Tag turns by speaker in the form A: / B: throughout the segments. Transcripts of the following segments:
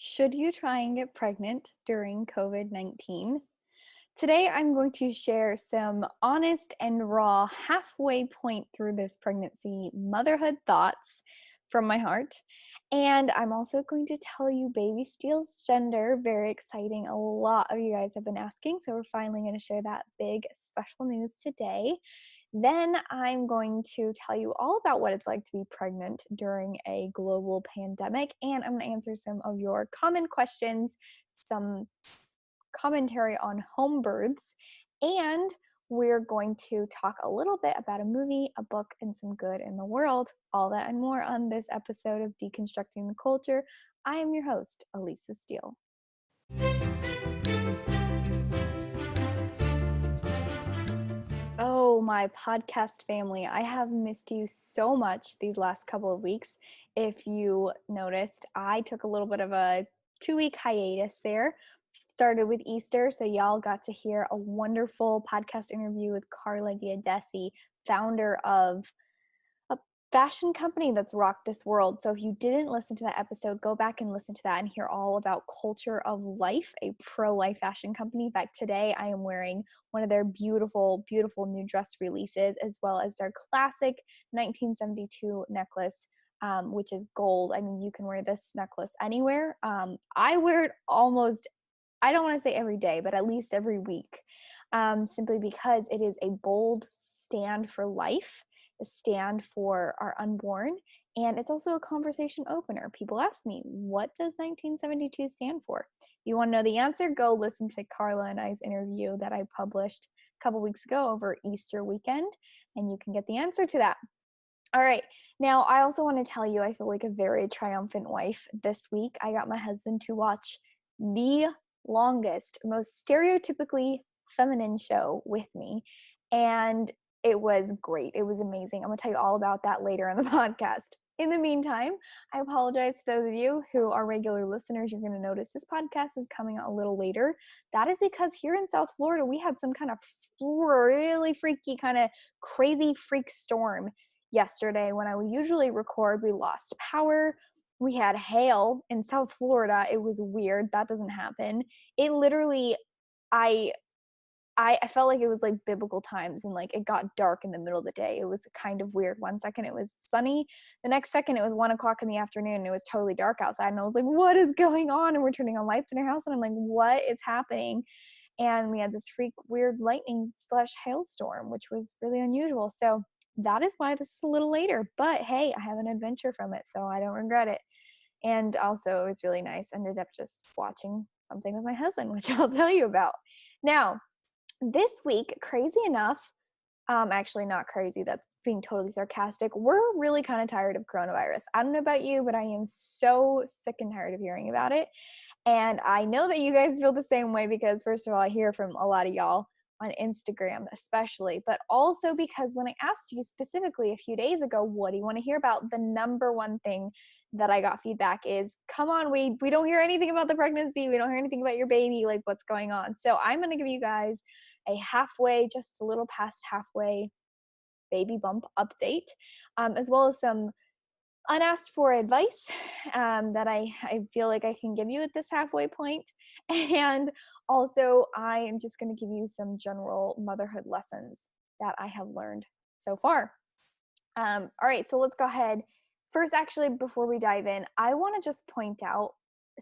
A: Should you try and get pregnant during COVID-19? Today, I'm going to share some honest and raw halfway point through this pregnancy motherhood thoughts from my heart. And I'm also going to tell you baby Steele's gender. Very exciting. A lot of you guys have been asking, so we're finally going to share that big special news today. Then I'm going to tell you all about what it's like to be pregnant during a global pandemic, and I'm going to answer some of your common questions, some commentary on home births, and we're going to talk a little bit about a movie, a book, and some good in the world. All that and more on this episode of Deconstructing the Culture. I am your host, Elisa Steele. Oh, my podcast family, I have missed you so much these last couple of weeks. If you noticed, I took a little bit of a 2-week hiatus there. Started with Easter, so y'all got to hear a wonderful podcast interview with Carla Diadesi, founder of a fashion company that's rocked this world. So if you didn't listen to that episode, go back and listen to that and hear all about Culture of Life, a pro-life fashion company. In fact, today I am wearing one of their beautiful, beautiful new dress releases, as well as their classic 1972 necklace, which is gold. I mean, you can wear this necklace anywhere. I wear it almost, I don't want to say every day, but at least every week, simply because it is a bold stand for life, a stand for our unborn, and it's also a conversation opener. People ask me, what does 1972 stand for? If you want to know the answer, go listen to Carla and I's interview that I published a couple weeks ago over Easter weekend, and you can get the answer to that. All right. Now, I also want to tell you, I feel like a very triumphant wife this week. I got my husband to watch the longest, most stereotypically feminine show with me, and it was great. It was amazing. I'm going to tell you all about that later in the podcast. In the meantime, I apologize to those of you who are regular listeners. You're going to notice this podcast is coming out a little later. That is because here in South Florida, we had some kind of really freaky, kind of crazy freak storm yesterday. When I would usually record, we lost power. We had hail in South Florida. It was weird. That doesn't happen. It literally, I I felt like it was like biblical times, and like it got dark in the middle of the day. It was kind of weird. One second it was sunny, the next second it was 1 o'clock in the afternoon and it was totally dark outside. And I was like, what is going on? And we're turning on lights in our house and I'm like, what is happening? And we had this freak weird lightning slash hailstorm, which was really unusual. So that is why this is a little later. But hey, I have an adventure from it, so I don't regret it. And also, it was really nice. Ended up just watching something with my husband, which I'll tell you about. Now, this week, crazy enough, actually not crazy, that's being totally sarcastic, we're really kind of tired of coronavirus. I don't know about you, but I am so sick and tired of hearing about it. And I know that you guys feel the same way because, first of all, I hear from a lot of y'all on Instagram, especially, but also because when I asked you specifically a few days ago, what do you want to hear about? The number one thing that I got feedback is, come on, we don't hear anything about the pregnancy. We don't hear anything about your baby. Like, what's going on? So I'm going to give you guys a halfway, just a little past halfway baby bump update, as well as some unasked for advice that I feel like I can give you at this halfway point. And also, I am just going to give you some general motherhood lessons that I have learned so far. All right, so let's go ahead. First, actually, before we dive in, I want to just point out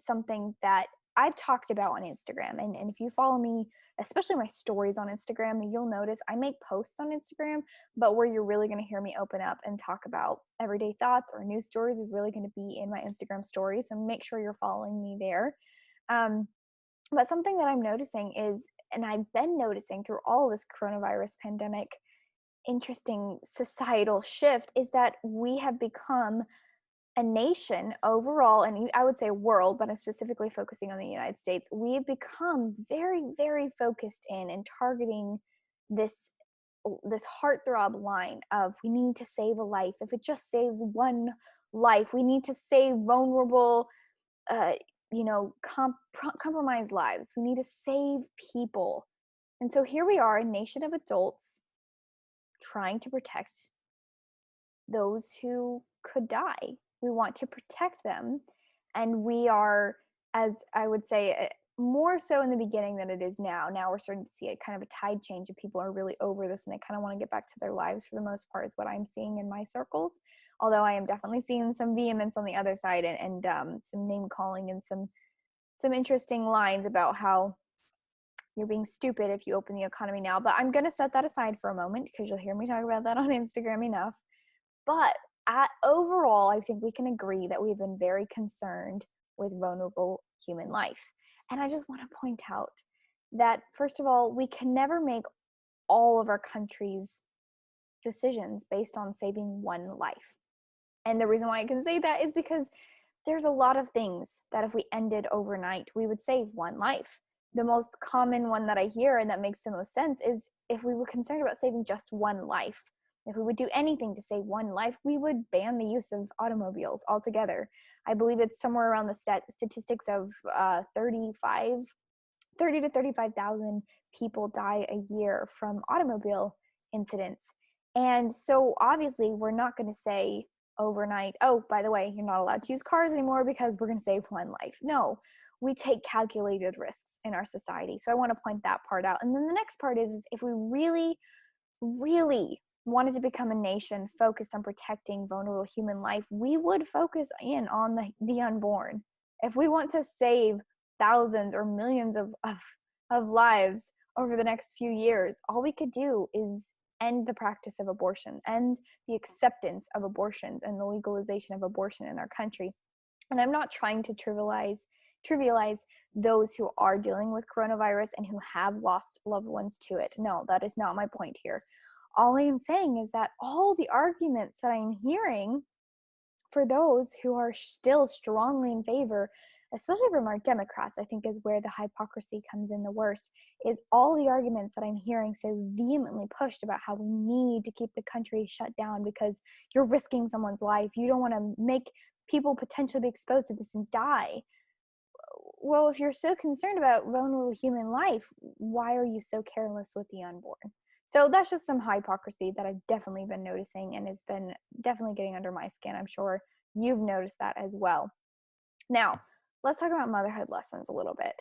A: something that I've talked about on Instagram. And if you follow me, especially my stories on Instagram, you'll notice I make posts on Instagram, but where you're really going to hear me open up and talk about everyday thoughts or news stories is really going to be in my Instagram stories. So make sure you're following me there. But something that I'm noticing is, and I've been noticing through all this coronavirus pandemic, interesting societal shift, is that we have become a nation overall, and I would say world, but I'm specifically focusing on the United States. We've become very, very focused in and targeting this heartthrob line of, we need to save a life. If it just saves one life, we need to save vulnerable, compromised lives. We need to save people. And so here we are, a nation of adults trying to protect those who could die. We want to protect them, and we are as I would say, more so in the beginning than it is now. Now we're starting to see a kind of a tide change, and people are really over this, and they kind of want to get back to their lives for the most part, is what I'm seeing in my circles. Although I am definitely seeing some vehemence on the other side, and some name calling and some interesting lines about how you're being stupid if you open the economy now. But I'm going to set that aside for a moment because you'll hear me talk about that on Instagram enough. But overall, I think we can agree that we've been very concerned with vulnerable human life. And I just want to point out that, first of all, we can never make all of our country's decisions based on saving one life. And the reason why I can say that is because there's a lot of things that if we ended overnight, we would save one life. The most common one that I hear and that makes the most sense is if we were concerned about saving just one life, if we would do anything to save one life, we would ban the use of automobiles altogether. I believe it's somewhere around the statistics of 30 to 35,000 people die a year from automobile incidents. And so obviously we're not going to say overnight, oh, by the way, you're not allowed to use cars anymore because we're going to save one life. No, we take calculated risks in our society. So I want to point that part out. And then the next part is if we really, really wanted to become a nation focused on protecting vulnerable human life, we would focus in on the unborn. If we want to save thousands or millions of lives over the next few years, all we could do is end the practice of abortion, end the acceptance of abortions and the legalization of abortion in our country. And I'm not trying to trivialize those who are dealing with coronavirus and who have lost loved ones to it. No, that is not my point here. All I am saying is that all the arguments that I'm hearing for those who are still strongly in favor, especially from our Democrats, I think is where the hypocrisy comes in the worst, is all the arguments that I'm hearing so vehemently pushed about how we need to keep the country shut down because you're risking someone's life. You don't want to make people potentially be exposed to this and die. Well, if you're so concerned about vulnerable human life, why are you so careless with the unborn? So that's just some hypocrisy that I've definitely been noticing and has been definitely getting under my skin. I'm sure you've noticed that as well. Now, let's talk about motherhood lessons a little bit.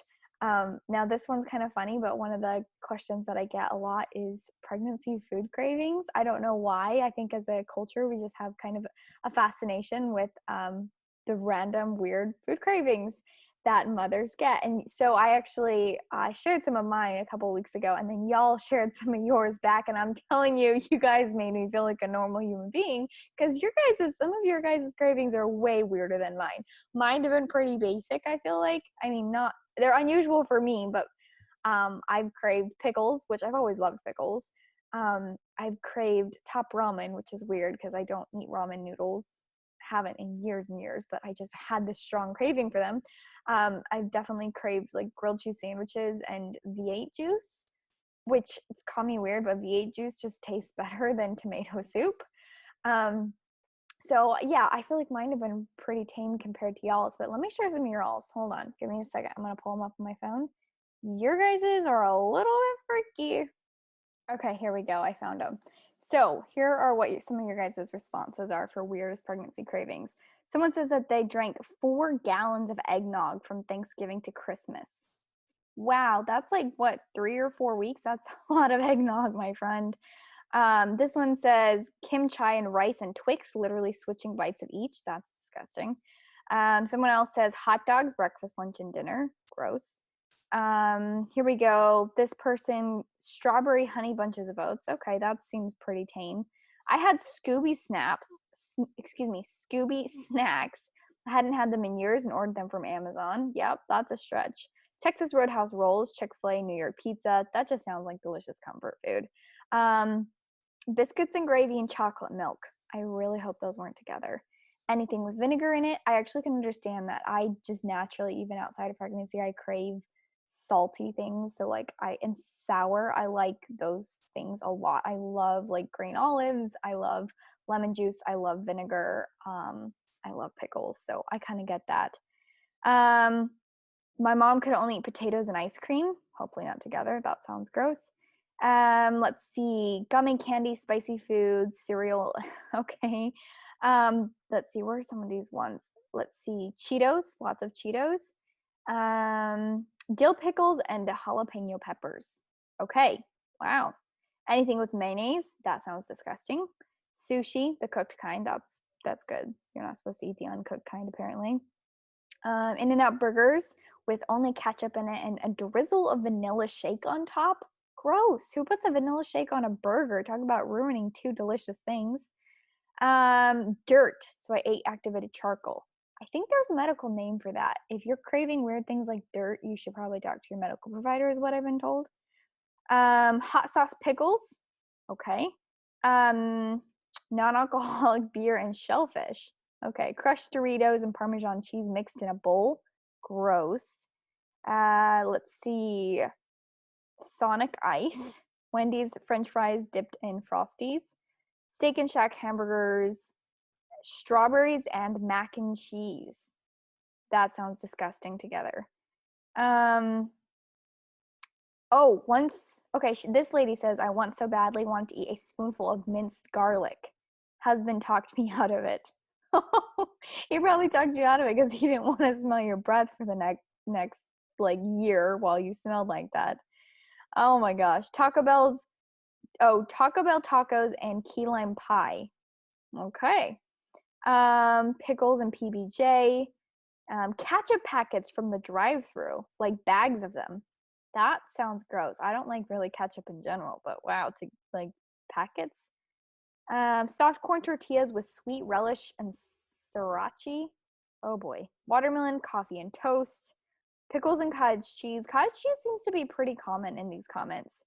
A: Now, this one's kind of funny, but one of the questions that I get a lot is pregnancy food cravings. I don't know why. I think as a culture, we just have kind of a fascination with the random weird food cravings that mothers get. And so I actually shared some of mine a couple of weeks ago, and then y'all shared some of yours back. And I'm telling you, you guys made me feel like a normal human being because some of your guys' cravings are way weirder than mine. Mine have been pretty basic, I feel like. I mean, they're unusual for me, but I've craved pickles, which I've always loved pickles. I've craved top ramen, which is weird because I don't eat ramen noodles. Haven't in years and years, but I just had this strong craving for them. I've definitely craved like grilled cheese sandwiches and V8 juice, which it's called me weird, but V8 juice just tastes better than tomato soup. So yeah, I feel like mine have been pretty tame compared to y'all's, but let me share some of y'all's. Hold on, give me a second. I'm gonna pull them up on my phone. Your guys's are a little bit freaky. Okay, here we go. I found them. So here are what some of your guys' responses are for weirdest pregnancy cravings. Someone says that they drank 4 gallons of eggnog from Thanksgiving to Christmas. Wow, that's like what, 3 or 4 weeks? That's a lot of eggnog, my friend. This one says kimchi and rice and Twix, literally switching bites of each. That's disgusting. Someone else says hot dogs, breakfast, lunch, and dinner. Gross. Here we go. This person, strawberry honey bunches of oats. Okay, that seems pretty tame. I had Scooby Snacks. I hadn't had them in years and ordered them from Amazon. Yep, that's a stretch. Texas Roadhouse rolls, Chick-fil-A, New York pizza. That just sounds like delicious comfort food. Biscuits and gravy and chocolate milk. I really hope those weren't together. Anything with vinegar in it. I actually can understand that. I just naturally, even outside of pregnancy, I crave salty things. So and sour, I like those things a lot. I love like green olives. I love lemon juice. I love vinegar. I love pickles. So I kind of get that. My mom could only eat potatoes and ice cream. Hopefully not together. That sounds gross. Let's see, gum and candy, spicy foods, cereal. Okay. Let's see, where are some of these ones? Let's see, Cheetos, lots of Cheetos. Dill pickles and jalapeno peppers. Okay, wow. Anything with mayonnaise? That sounds disgusting. Sushi, the cooked kind. That's good. You're not supposed to eat the uncooked kind, apparently. In-N-Out burgers with only ketchup in it and a drizzle of vanilla shake on top. Gross. Who puts a vanilla shake on a burger? Talk about ruining two delicious things. Dirt. So I ate activated charcoal. I think there's a medical name for that. If you're craving weird things like dirt, you should probably talk to your medical provider, is what I've been told. Hot sauce pickles. Okay. Non-alcoholic beer and shellfish. Okay. Crushed Doritos and Parmesan cheese mixed in a bowl. Gross. Let's see. Sonic Ice. Wendy's French fries dipped in Frosties. Steak and Shack hamburgers. Strawberries and mac and cheese. That sounds disgusting together. This lady says, I once so badly wanted to eat a spoonful of minced garlic. Husband talked me out of it. He probably talked you out of it because he didn't want to smell your breath for the next like year while you smelled like that. Oh my gosh. Taco Bell tacos and key lime pie. Okay. Pickles and PBJ. Ketchup packets from the drive-thru, like bags of them. That sounds gross. I don't like really ketchup in general, but wow, to like packets. Soft corn tortillas with sweet relish and sriracha. Oh boy. Watermelon, coffee, and toast. Pickles and cottage cheese. Cottage cheese seems to be pretty common in these comments.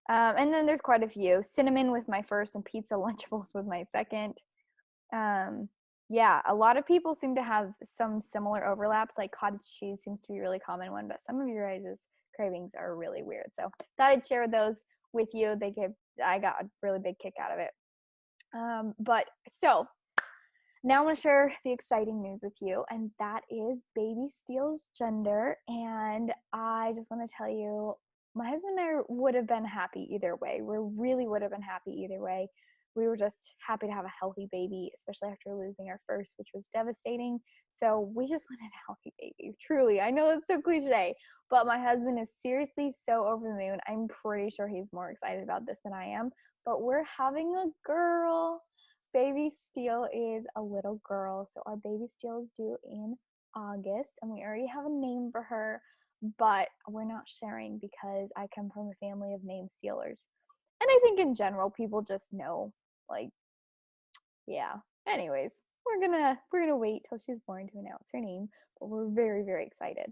A: And then there's quite a few. Cinnamon with my first and pizza Lunchables with my second. Yeah, a lot of people seem to have some similar overlaps. Like cottage cheese seems to be a really common one, but some of your guys' cravings are really weird. So thought I'd share those with you. I got a really big kick out of it. So now I want to share the exciting news with you, and that is baby Steele's gender. And I just want to tell you, my husband and I would have been happy either way. We really would have been happy either way. We were just happy to have a healthy baby, especially after losing our first, which was devastating. So we just wanted a healthy baby. Truly, I know it's so cliche, but my husband is seriously so over the moon. I'm pretty sure he's more excited about this than I am, but we're having a girl. Baby Steele is a little girl. So our baby Steele is due in August, and we already have a name for her, but we're not sharing because I come from a family of name sealers. And I think in general, people just know, like, yeah. Anyways, we're gonna wait till she's born to announce her name, but we're very, very excited.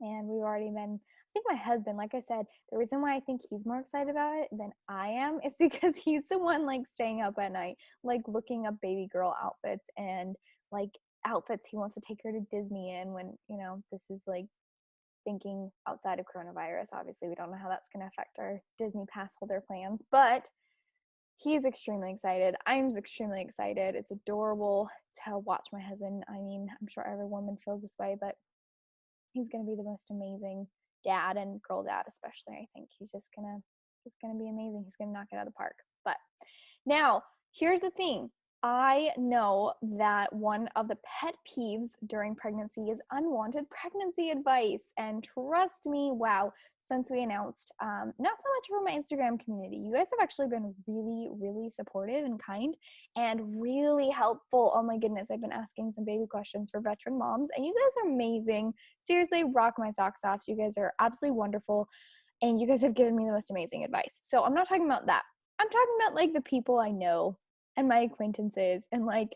A: And we've already been, I think my husband, like I said, the reason why I think he's more excited about it than I am is because he's the one like staying up at night, like looking up baby girl outfits and like outfits he wants to take her to Disney in when, this is like thinking outside of coronavirus. Obviously, we don't know how that's going to affect our Disney pass holder plans, but he's extremely excited. I'm extremely excited. It's adorable to watch my husband. I mean, I'm sure every woman feels this way, but he's going to be the most amazing dad, and girl dad especially. I think he's going to be amazing. He's going to knock it out of the park. But now, here's the thing. I know that one of the pet peeves during pregnancy is unwanted pregnancy advice. And trust me, wow, since we announced, not so much for my Instagram community. You guys have actually been really, really supportive and kind and really helpful. Oh my goodness, I've been asking some baby questions for veteran moms, and you guys are amazing. Seriously, rock my socks off. You guys are absolutely wonderful, and you guys have given me the most amazing advice. So I'm not talking about that. I'm talking about like the people I know and my acquaintances and like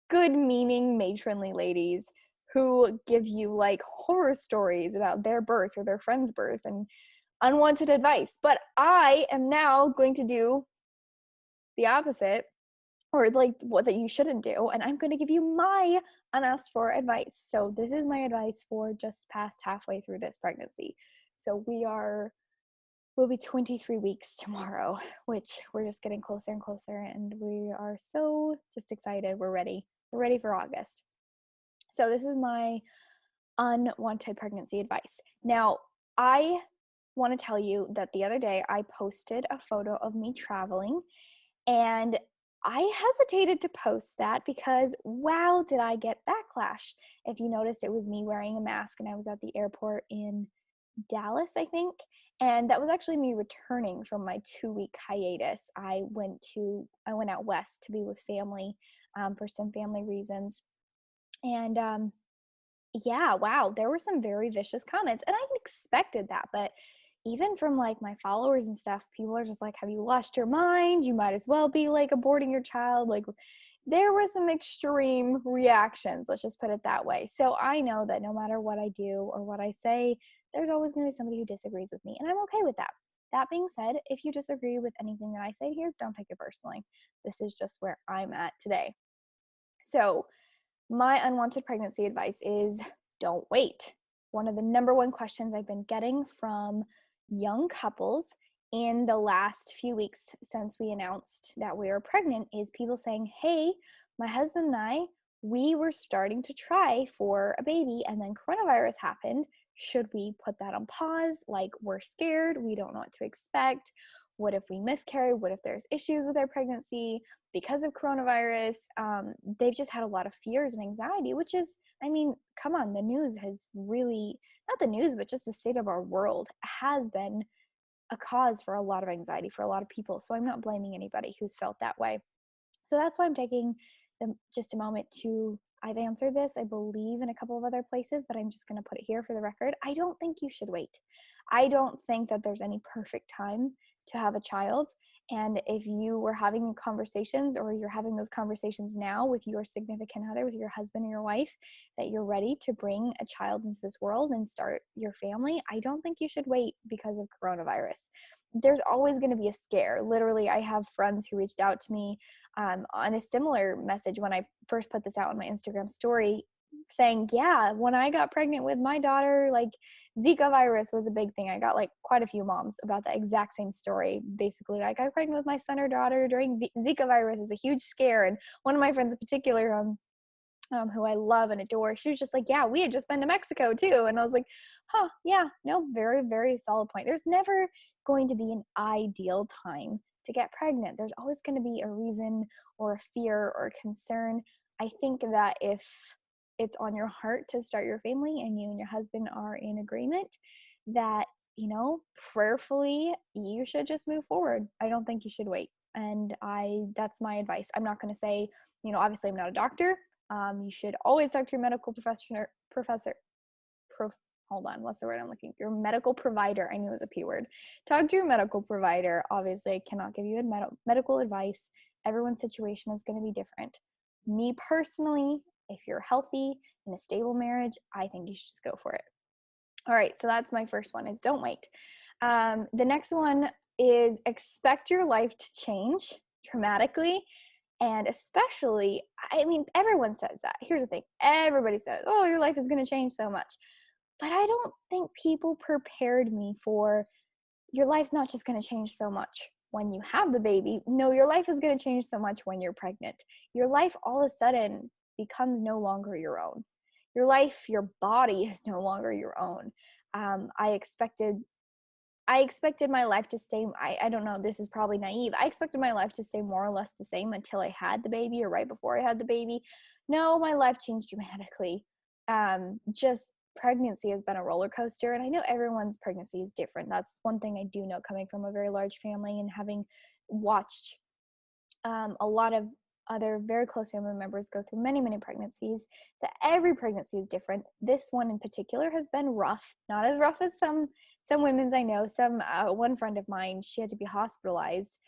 A: good meaning matronly ladies who give you like horror stories about their birth or their friend's birth and unwanted advice. But I am now going to do the opposite, or like what that you shouldn't do, and I'm going to give you my unasked for advice. So this is my advice for just past halfway through this pregnancy. So we'll be 23 weeks tomorrow, which we're just getting closer and closer, and we are so just excited. We're ready for August. So this is my unwanted pregnancy advice. Now, I want to tell you that the other day I posted a photo of me traveling, and I hesitated to post that because, wow, did I get backlash. If you noticed, it was me wearing a mask and I was at the airport in Dallas, I think. And that was actually me returning from my 2-week hiatus. I went out west to be with family for some family reasons. And yeah, wow, there were some very vicious comments, and I expected that, but even from like my followers and stuff, people are just like, "Have you lost your mind? You might as well be like aborting your child." Like, there were some extreme reactions, let's just put it that way. So I know that no matter what I do or what I say, there's always going to be somebody who disagrees with me, and I'm okay with that. That being said, if you disagree with anything that I say here, don't take it personally. This is just where I'm at today. So, my unwanted pregnancy advice is don't wait. One of the number one questions I've been getting from young couples in the last few weeks since we announced that we were pregnant is people saying, "Hey, my husband and I, we were starting to try for a baby and then coronavirus happened. Should we put that on pause? Like, we're scared. We don't know what to expect. What if we miscarry? What if there's issues with our pregnancy because of coronavirus?" They've just had a lot of fears and anxiety, which is, I mean, come on, the news has really, not the news, but just the state of our world has been a cause for a lot of anxiety for a lot of people. So I'm not blaming anybody who's felt that way. So that's why I'm taking just a moment to, I've answered this, I believe, in a couple of other places, but I'm just going to put it here for the record. I don't think you should wait. I don't think that there's any perfect time to have a child. And if you were having conversations or you're having those conversations now with your significant other, with your husband or your wife, that you're ready to bring a child into this world and start your family, I don't think you should wait because of coronavirus. There's always going to be a scare. Literally, I have friends who reached out to me on a similar message when I first put this out on my Instagram story, saying, yeah, when I got pregnant with my daughter, like Zika virus was a big thing. I got like quite a few moms about the exact same story. Basically, like, I got pregnant with my son or daughter during Zika virus is a huge scare. And one of my friends in particular, who I love and adore, she was just like, yeah, we had just been to Mexico too. And I was like, huh, yeah, no, very, very solid point. There's never going to be an ideal time to get pregnant. There's always going to be a reason or a fear or a concern. I think that if it's on your heart to start your family and you and your husband are in agreement, that, prayerfully, you should just move forward. I don't think you should wait. And that's my advice. I'm not going to say, obviously I'm not a doctor. You should always talk to your medical hold on, what's the word I'm looking? Your medical provider. I knew it was a P word. Talk to your medical provider. Obviously, I cannot give you medical advice. Everyone's situation is going to be different. Me personally, if you're healthy in a stable marriage, I think you should just go for it. All right, so that's my first one, is don't wait. The next one is expect your life to change dramatically. And especially, I mean, everyone says that. Here's the thing. Everybody says, oh, your life is going to change so much. But I don't think people prepared me for, your life's not just going to change so much when you have the baby. No, your life is going to change so much when you're pregnant. Your life all of a sudden becomes no longer your own. Your life, your body is no longer your own. I expected my life to stay, I don't know, this is probably naive. I expected my life to stay more or less the same until I had the baby or right before I had the baby. No, my life changed dramatically. Just pregnancy has been a roller coaster, and I know everyone's pregnancy is different. That's one thing I do know, coming from a very large family and having watched a lot of other very close family members go through many, many pregnancies, that every pregnancy is different. This one in particular has been rough, not as rough as some women's I know. One friend of mine, she had to be hospitalized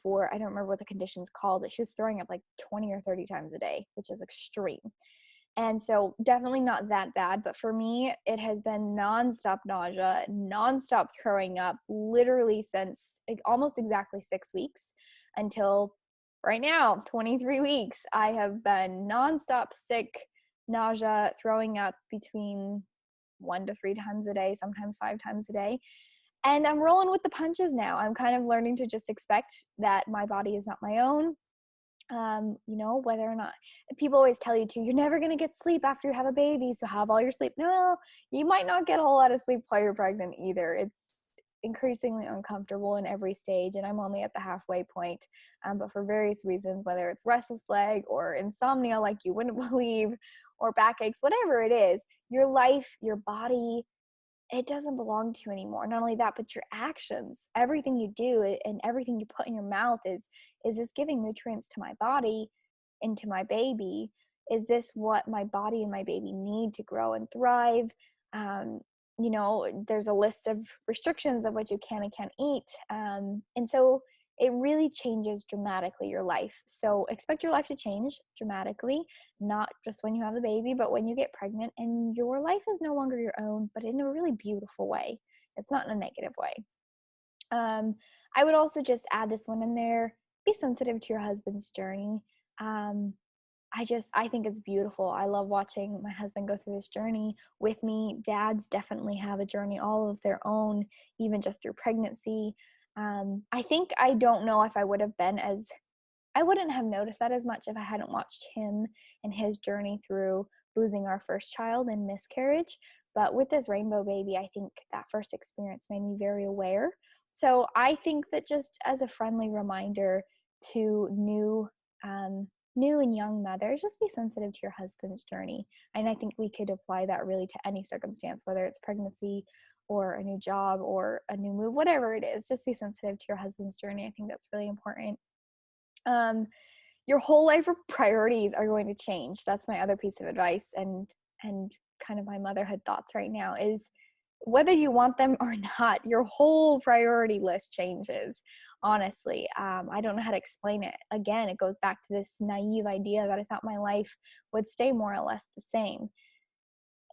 A: for, I don't remember what the condition's called, but she was throwing up like 20 or 30 times a day, which is extreme. And so definitely not that bad. But for me, it has been nonstop nausea, nonstop throwing up, literally since almost exactly 6 weeks until right now, 23 weeks. I have been nonstop sick, nausea, throwing up between 1 to 3 times a day, sometimes 5 times a day. And I'm rolling with the punches now. I'm kind of learning to just expect that my body is not my own. Whether or not, people always tell you you're never going to get sleep after you have a baby, so have all your sleep. No, you might not get a whole lot of sleep while you're pregnant either. increasingly uncomfortable in every stage, and I'm only at the halfway point. But for various reasons, whether it's restless leg or insomnia like you wouldn't believe, or backaches, whatever it is, your life, your body, it doesn't belong to you anymore. Not only that, but your actions, everything you do and everything you put in your mouth is this giving nutrients to my body and to my baby? Is this what my body and my baby need to grow and thrive? Um, there's a list of restrictions of what you can and can't eat. And so it really changes dramatically your life. So expect your life to change dramatically, not just when you have the baby, but when you get pregnant, and your life is no longer your own, but in a really beautiful way. It's not in a negative way. I would also just add this one in there: be sensitive to your husband's journey. Um, I think it's beautiful. I love watching my husband go through this journey with me. Dads definitely have a journey all of their own, even just through pregnancy. I don't know if I wouldn't have noticed that as much if I hadn't watched him and his journey through losing our first child and miscarriage. But with this rainbow baby, I think that first experience made me very aware. So I think that just as a friendly reminder to new and young mothers, just be sensitive to your husband's journey. And I think we could apply that really to any circumstance, whether it's pregnancy or a new job or a new move, whatever it is. Just be sensitive to your husband's journey. I think that's really important. um, your whole life priorities are going to change. That's my other piece of advice, and kind of my motherhood thoughts right now is, whether you want them or not, your whole priority list changes. Honestly, I don't know how to explain it. Again, it goes back to this naive idea that I thought my life would stay more or less the same.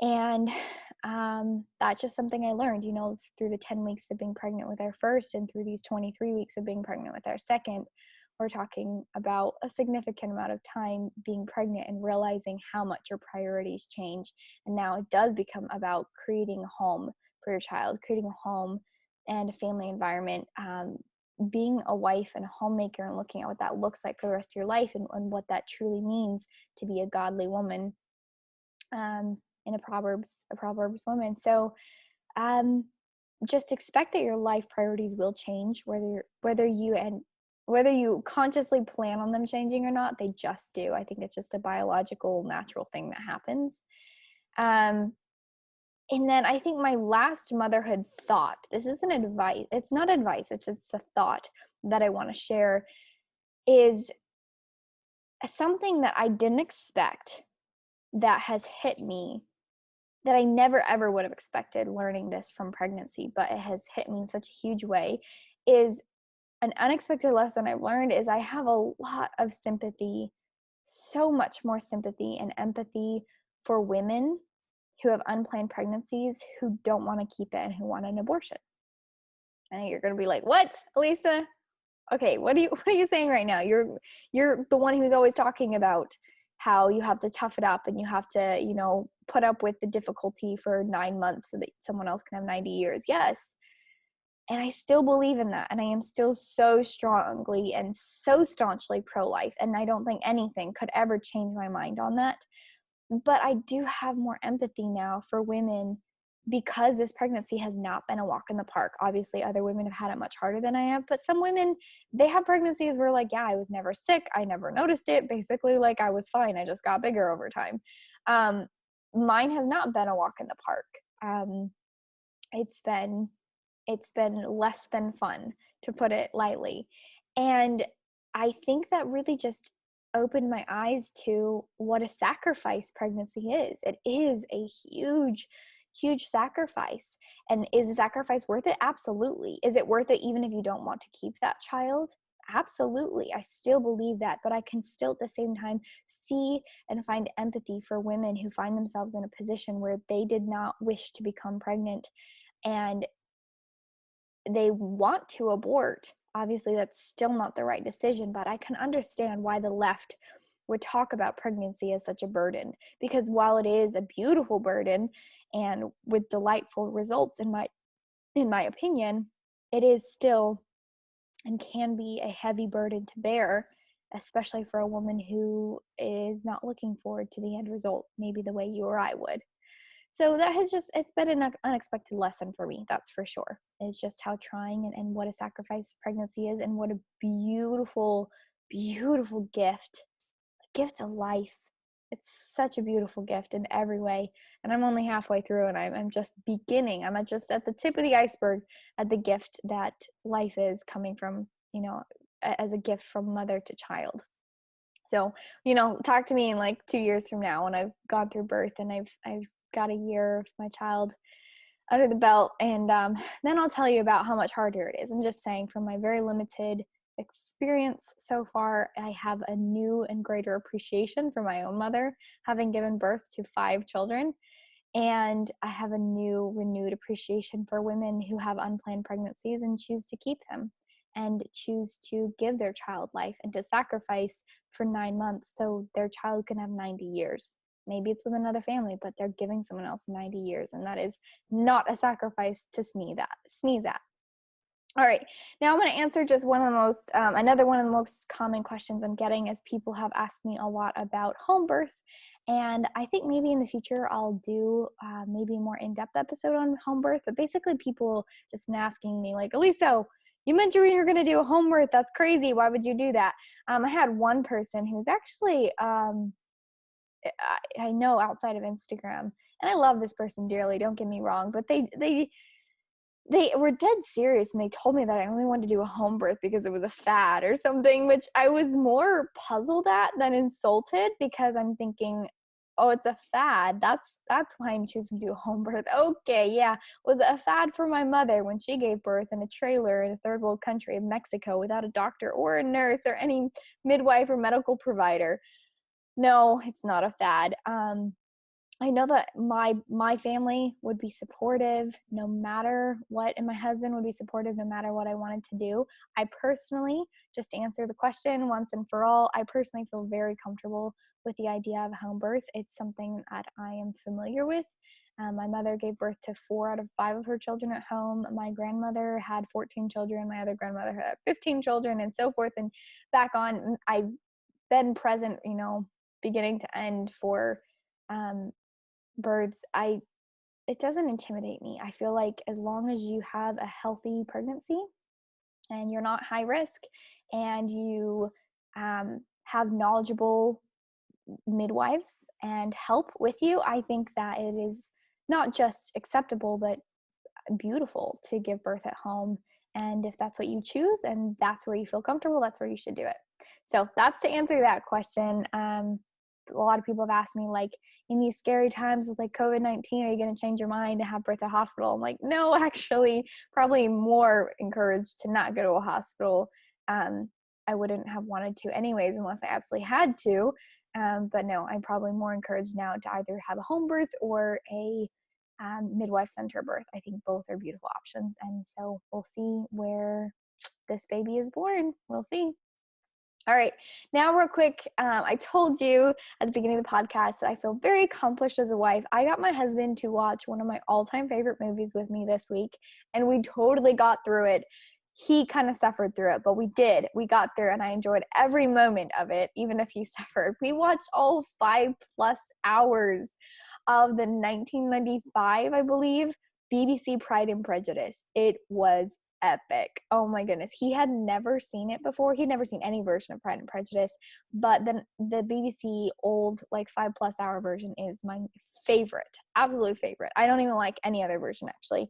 A: And that's just something I learned, through the 10 weeks of being pregnant with our first and through these 23 weeks of being pregnant with our second. We're talking about a significant amount of time being pregnant and realizing how much your priorities change. And now it does become about creating a home for your child, creating a home and a family environment, being a wife and a homemaker, and looking at what that looks like for the rest of your life, and what that truly means to be a godly woman. And a Proverbs woman. So just expect that your life priorities will change, whether you consciously plan on them changing or not. They just do. I think it's just a biological, natural thing that happens. And then I think my last motherhood thought, this isn't advice, it's not advice, it's just a thought that I want to share, is something that I didn't expect that has hit me, that I never ever would have expected learning this from pregnancy, but it has hit me in such a huge way. Is an unexpected lesson I've learned is I have a lot of sympathy, so much more sympathy and empathy for women who have unplanned pregnancies, who don't want to keep it and who want an abortion. I know you're going to be like, "What, Elisa? Okay, what are you saying right now? You're the one who's always talking about how you have to tough it up and you have to, put up with the difficulty for 9 months so that someone else can have 90 years." Yes. And I still believe in that. And I am still so strongly and so staunchly pro-life. And I don't think anything could ever change my mind on that. But I do have more empathy now for women, because this pregnancy has not been a walk in the park. Obviously, other women have had it much harder than I have, but some women, they have pregnancies where, like, yeah, I was never sick. I never noticed it. Basically, like, I was fine. I just got bigger over time. Mine has not been a walk in the park. It's been less than fun, to put it lightly. And I think that really just opened my eyes to what a sacrifice pregnancy is. It is a huge, huge sacrifice. And is the sacrifice worth it? Absolutely. Is it worth it even if you don't want to keep that child? Absolutely. I still believe that, but I can still at the same time see and find empathy for women who find themselves in a position where they did not wish to become pregnant and they want to abort. Obviously, that's still not the right decision, but I can understand why the left would talk about pregnancy as such a burden, because while it is a beautiful burden and with delightful results, in my opinion, it is still and can be a heavy burden to bear, especially for a woman who is not looking forward to the end result, maybe the way you or I would. So that has it's been an unexpected lesson for me, that's for sure. Is just how trying and what a sacrifice pregnancy is, and what a beautiful, beautiful gift of life. It's such a beautiful gift in every way. And I'm only halfway through, and I'm just beginning. I'm just at the tip of the iceberg at the gift that life is coming from, as a gift from mother to child. So, talk to me in like 2 years from now when I've gone through birth and I've got a year of my child under the belt, and then I'll tell you about how much harder it is. I'm just saying, from my very limited experience so far, I have a new and greater appreciation for my own mother, having given birth to 5 children. And I have a new, renewed appreciation for women who have unplanned pregnancies and choose to keep them and choose to give their child life and to sacrifice for 9 months so their child can have 90 years. Maybe it's with another family, but they're giving someone else 90 years. And that is not a sacrifice to sneeze at. All right, now I'm going to answer just another one of the most common questions I'm getting, is people have asked me a lot about home birth. And I think maybe in the future I'll do maybe a more in-depth episode on home birth. But basically, people just been asking me like, Elisa, you mentioned you were going to do a home birth. That's crazy. Why would you do that? I had one person who's actually, I know outside of Instagram, and I love this person dearly, don't get me wrong, but they were dead serious, and they told me that I only wanted to do a home birth because it was a fad or something, which I was more puzzled at than insulted, because I'm thinking, oh, it's a fad. That's why I'm choosing to do a home birth. Okay, yeah. Was it a fad for my mother when she gave birth in a trailer in a third world country of Mexico without a doctor or a nurse or any midwife or medical provider? No, it's not a fad. I know that my family would be supportive no matter what, and my husband would be supportive no matter what I wanted to do. I personally, just to answer the question once and for all, I personally feel very comfortable with the idea of home birth. It's something that I am familiar with. My mother gave birth to 4 out of 5 of her children at home. My grandmother had 14 children. My other grandmother had 15 children, and so forth. And back on, I've been present, beginning to end for births. It doesn't intimidate me. I feel like as long as you have a healthy pregnancy and you're not high risk, and you have knowledgeable midwives and help with you, I think that it is not just acceptable but beautiful to give birth at home. And if that's what you choose and that's where you feel comfortable, that's where you should do it. So that's to answer that question. A lot of people have asked me, like, in these scary times with like COVID-19, are you going to change your mind to have birth at a hospital? I'm like, no, actually, probably more encouraged to not go to a hospital. I wouldn't have wanted to anyways, unless I absolutely had to. But no, I'm probably more encouraged now to either have a home birth or a midwife center birth. I think both are beautiful options. And so we'll see where this baby is born. We'll see. All right, now real quick, I told you at the beginning of the podcast that I feel very accomplished as a wife. I got my husband to watch one of my all-time favorite movies with me this week, and we totally got through it. He kind of suffered through it, but we did. We got through, and I enjoyed every moment of it, even if he suffered. We watched all 5+ hours of the 1995, I believe, BBC Pride and Prejudice. It was epic. Oh my goodness. He had never seen it before. He'd never seen any version of Pride and Prejudice, but then the BBC old, like 5+ hour version is my favorite, absolute favorite. I don't even like any other version, actually.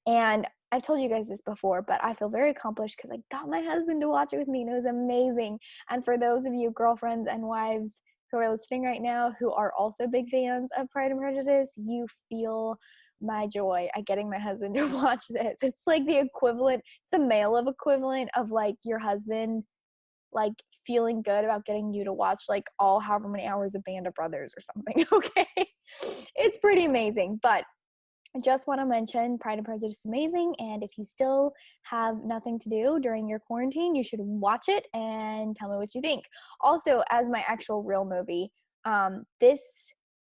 A: And I've told you guys this before, but I feel very accomplished because I got my husband to watch it with me, and it was amazing. And for those of you girlfriends and wives who are listening right now who are also big fans of Pride and Prejudice, you feel my joy at getting my husband to watch this. It's like the equivalent, the male of equivalent of like your husband like feeling good about getting you to watch like all however many hours of Band of Brothers or something. Okay, it's pretty amazing. But I just want to mention Pride and Prejudice is amazing, and if you still have nothing to do during your quarantine, you should watch it and tell me what you think. Also, as my actual real movie,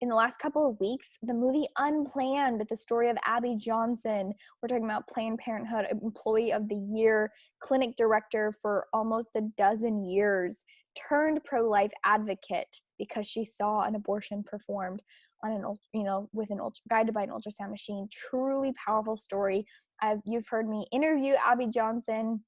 A: in the last couple of weeks, the movie Unplanned, the story of Abby Johnson, we're talking about Planned Parenthood Employee of the Year, clinic director for almost a dozen years, turned pro-life advocate because she saw an abortion performed. on with an guided by an ultrasound machine. Truly powerful story. You've heard me interview Abby Johnson,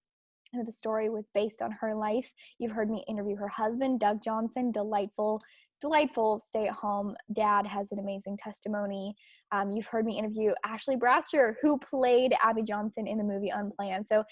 A: who the story was based on her life. You've heard me interview her husband, Doug Johnson, delightful stay-at-home dad, has an amazing testimony. You've heard me interview Ashley Bratcher, who played Abby Johnson in the movie Unplanned. So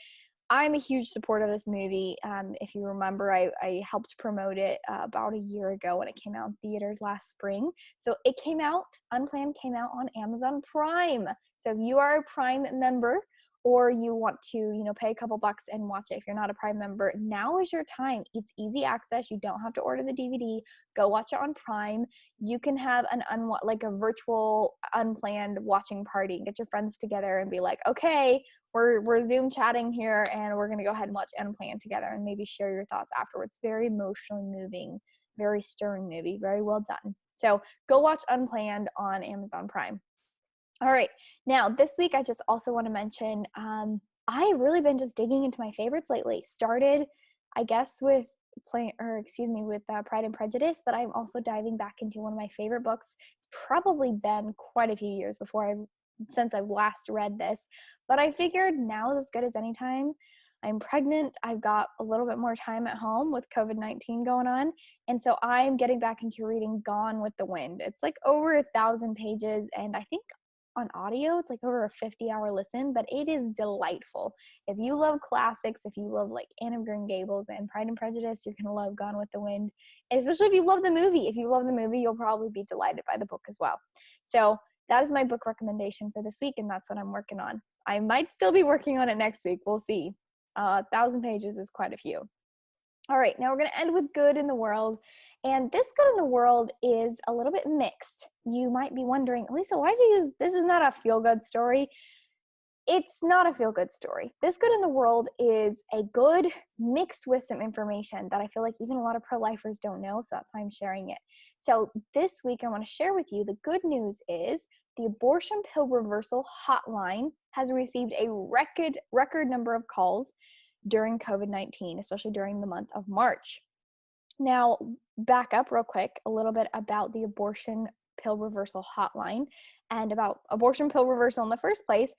A: I'm a huge supporter of this movie. If you remember, I helped promote it about a year ago when it came out in theaters last spring. So Unplanned came out on Amazon Prime. So if you are a Prime member, or you want to, pay a couple bucks and watch it, if you're not a Prime member, now is your time. It's easy access. You don't have to order the DVD. Go watch it on Prime. You can have like a virtual unplanned watching party. Get your friends together and be like, okay, we're Zoom chatting here, and we're gonna go ahead and watch Unplanned together, and maybe share your thoughts afterwards. Very emotionally moving, very stirring movie, very well done. So go watch Unplanned on Amazon Prime. All right, now this week I just also want to mention I've really been just digging into my favorites lately. Started, I guess, with Pride and Prejudice, but I'm also diving back into one of my favorite books. It's probably been quite a few years since I've last read this, but I figured now is as good as any time. I'm pregnant. I've got a little bit more time at home with COVID-19 going on. And so I'm getting back into reading Gone with the Wind. It's like over 1,000 pages, and I think on audio it's like over a 50-hour listen, but it is delightful. If you love classics, if you love like Anne of Green Gables and Pride and Prejudice, you're gonna love Gone with the Wind. And especially if you love the movie. If you love the movie, you'll probably be delighted by the book as well. So that is my book recommendation for this week, and that's what I'm working on. I might still be working on it next week. We'll see. 1,000 pages is quite a few. All right, now we're going to end with good in the world. And this good in the world is a little bit mixed. You might be wondering, Lisa, why'd you use, this is not a feel-good story. It's not a feel-good story. This good in the world is a good mixed with some information that I feel like even a lot of pro-lifers don't know, so that's why I'm sharing it. So this week I want to share with you, the good news is the abortion pill reversal hotline has received a record number of calls during COVID-19, especially during the month of March. Now, back up real quick, a little bit about the abortion pill reversal hotline and about abortion pill reversal in the first place.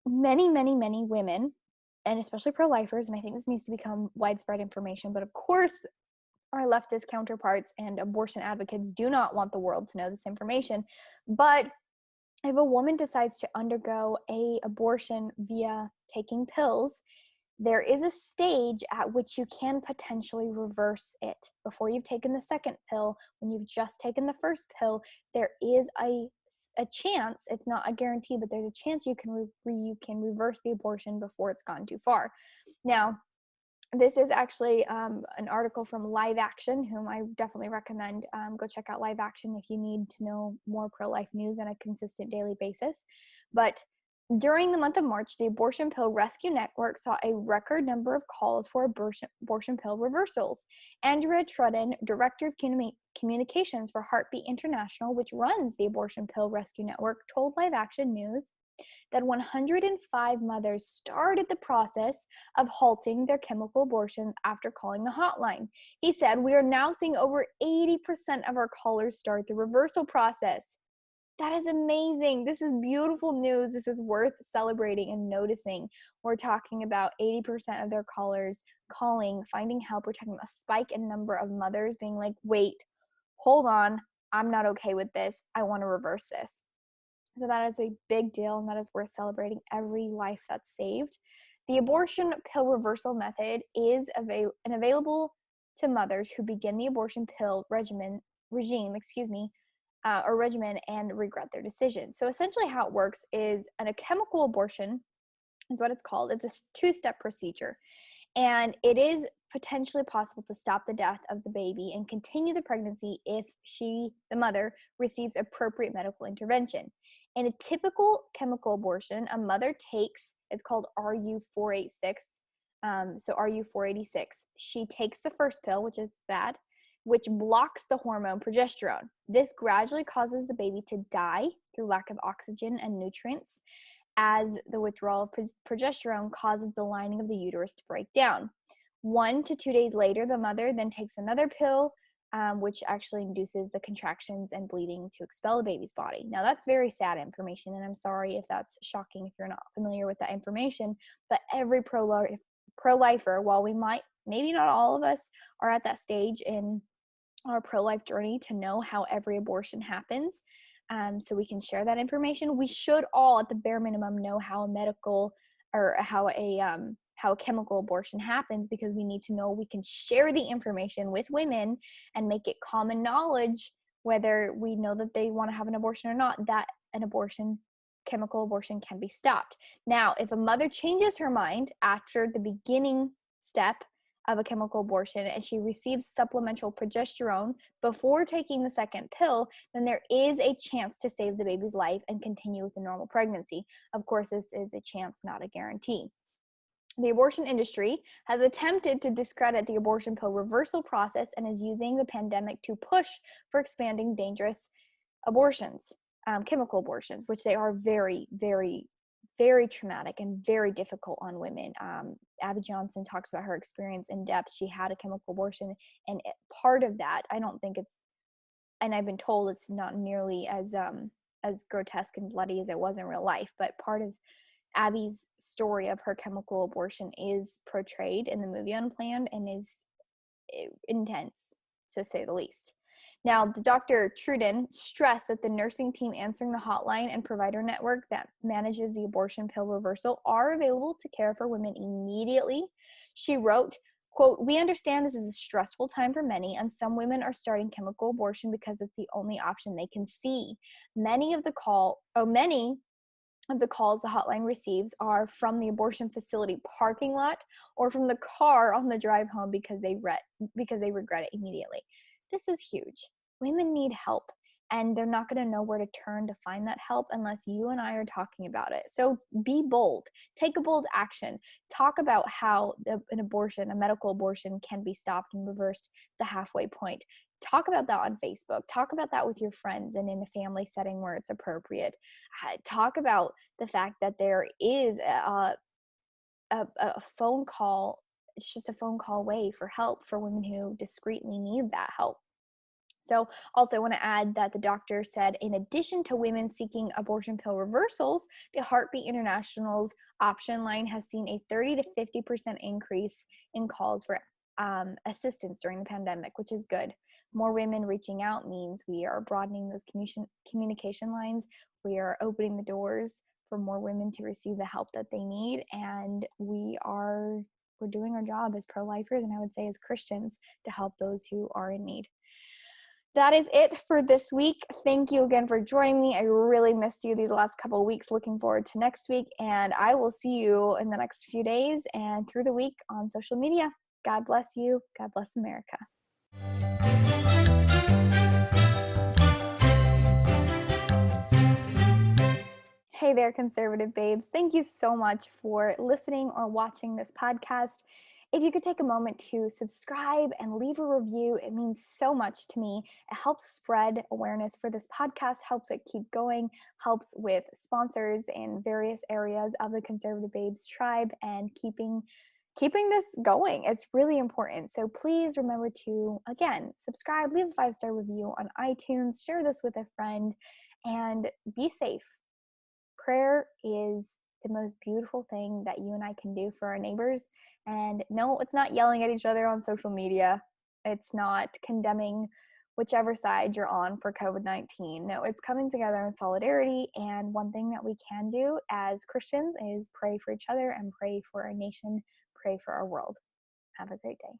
A: Many women, and especially pro-lifers, and I think this needs to become widespread information, but of course, our leftist counterparts and abortion advocates do not want the world to know this information. But if a woman decides to undergo an abortion via taking pills, there is a stage at which you can potentially reverse it. Before you've taken the second pill, when you've just taken the first pill, there is a chance, it's not a guarantee, but there's a chance you can reverse the abortion before it's gone too far. Now, this is actually an article from Live Action, whom I definitely recommend. Go check out Live Action if you need to know more pro-life news on a consistent daily basis. But during the month of March, the Abortion Pill Rescue Network saw a record number of calls for abortion pill reversals. Andrea Trudden, Director of Communications for Heartbeat International, which runs the Abortion Pill Rescue Network, told Live Action News that 105 mothers started the process of halting their chemical abortions after calling the hotline. He said, "We are now seeing over 80% of our callers start the reversal process." That is amazing. This is beautiful news. This is worth celebrating and noticing. We're talking about 80% of their callers calling, finding help. We're talking about a spike in number of mothers being like, wait, hold on, I'm not okay with this. I want to reverse this. So that is a big deal, and that is worth celebrating every life that's saved. The abortion pill reversal method is available to mothers who begin the abortion pill regimen and regret their decision. So essentially how it works is a chemical abortion is what it's called. It's a two-step procedure. And it is potentially possible to stop the death of the baby and continue the pregnancy if the mother, receives appropriate medical intervention. In a typical chemical abortion, a mother takes, it's called RU486, so RU486. She takes the first pill, which is that, which blocks the hormone progesterone. This gradually causes the baby to die through lack of oxygen and nutrients, as the withdrawal of progesterone causes the lining of the uterus to break down. 1 to 2 days later, the mother then takes another pill which actually induces the contractions and bleeding to expel the baby's body. Now, that's very sad information, and I'm sorry if that's shocking if you're not familiar with that information, but every pro-lifer, while we might, maybe not all of us are at that stage in our pro-life journey to know how every abortion happens, so we can share that information. We should all, at the bare minimum, know how a medical or how a chemical abortion happens, because we need to know we can share the information with women and make it common knowledge, whether we know that they want to have an abortion or not, that an abortion, chemical abortion, can be stopped. Now, if a mother changes her mind after the beginning step of a chemical abortion and she receives supplemental progesterone before taking the second pill, then there is a chance to save the baby's life and continue with a normal pregnancy. Of course, this is a chance, not a guarantee. The abortion industry has attempted to discredit the abortion pill reversal process and is using the pandemic to push for expanding dangerous abortions, chemical abortions, which they are very, very, very traumatic and very difficult on women. Abby Johnson talks about her experience in depth. She had a chemical abortion, and part of that, I don't think it's, and I've been told it's not nearly as grotesque and bloody as it was in real life, but part of Abby's story of her chemical abortion is portrayed in the movie Unplanned and is intense, to say the least. Now, Dr. Truden stressed that the nursing team answering the hotline and provider network that manages the abortion pill reversal are available to care for women immediately. She wrote, quote, "We understand this is a stressful time for many, and some women are starting chemical abortion because it's the only option they can see. Many of the calls the hotline receives are from the abortion facility parking lot or from the car on the drive home because they regret it immediately." This is huge. Women need help, and they're not going to know where to turn to find that help unless you and I are talking about it. So be bold. Take a bold action. Talk about how a medical abortion, can be stopped and reversed the halfway point. Talk about that on Facebook. Talk about that with your friends and in a family setting where it's appropriate. Talk about the fact that there is a phone call. It's just a phone call away for help for women who discreetly need that help. So also I want to add that the doctor said, in addition to women seeking abortion pill reversals, the Heartbeat International's option line has seen a 30 to 50% increase in calls for assistance during the pandemic, which is good. More women reaching out means we are broadening those communication lines. We are opening the doors for more women to receive the help that they need, and we're doing our job as pro-lifers, and I would say as Christians, to help those who are in need. That is it for this week. Thank you again for joining me. I really missed you these last couple of weeks. Looking forward to next week, and I will see you in the next few days and through the week on social media. God bless you. God bless America. Hey there, conservative babes. Thank you so much for listening or watching this podcast. If you could take a moment to subscribe and leave a review, it means so much to me. It helps spread awareness for this podcast, helps it keep going, helps with sponsors in various areas of the Conservative Babes tribe, and keeping this going. It's really important. So please remember to, again, subscribe, leave a 5-star review on iTunes, share this with a friend, and be safe. Prayer is the most beautiful thing that you and I can do for our neighbors. And no, it's not yelling at each other on social media. It's not condemning whichever side you're on for COVID-19. No, it's coming together in solidarity. And one thing that we can do as Christians is pray for each other and pray for our nation, pray for our world. Have a great day.